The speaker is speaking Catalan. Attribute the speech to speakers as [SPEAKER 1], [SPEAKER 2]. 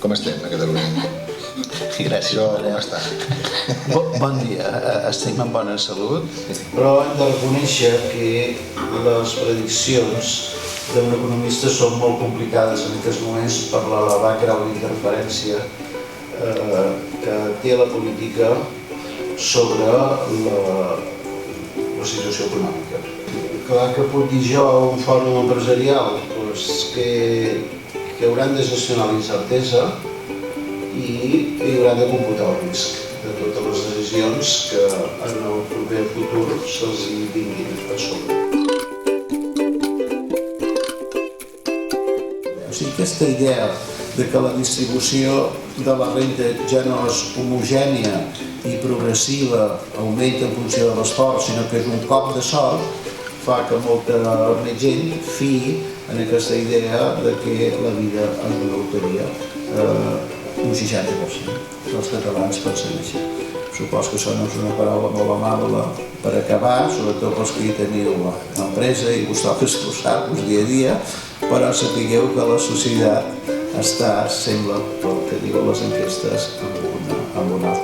[SPEAKER 1] Com estem a Catalunya?
[SPEAKER 2] Gràcies,
[SPEAKER 1] Com està?
[SPEAKER 2] Bon dia, estem en bona salut.
[SPEAKER 3] Però hem de reconèixer que les prediccions d'un economista són molt complicades en aquests moments per l'elevat grau d'interferència que té la política sobre la situació econòmica. Clar que puc dir jo a un fòrum empresarial que hauran de gestionar la incertesa i hauran de computar el risc de totes les decisions que en el proper futur se'ls vinguin a sobre.
[SPEAKER 2] O sigui, aquesta idea de que la distribució de la renda ja no és homogènia i progressiva, augmenta en funció de l'esforç, sinó que és un cop de sort, fa que molta més gent fiï en aquesta idea de que la vida és una loteria. Un 60% dels catalans pensen així. Supos que això no és una paraula molt amable per acabar, sobretot pels que hi teniu l'empresa i vos toca esforçar-vos dia a dia, però sapigueu que la societat està, sembla, pel que diuen les enquestes, en una altra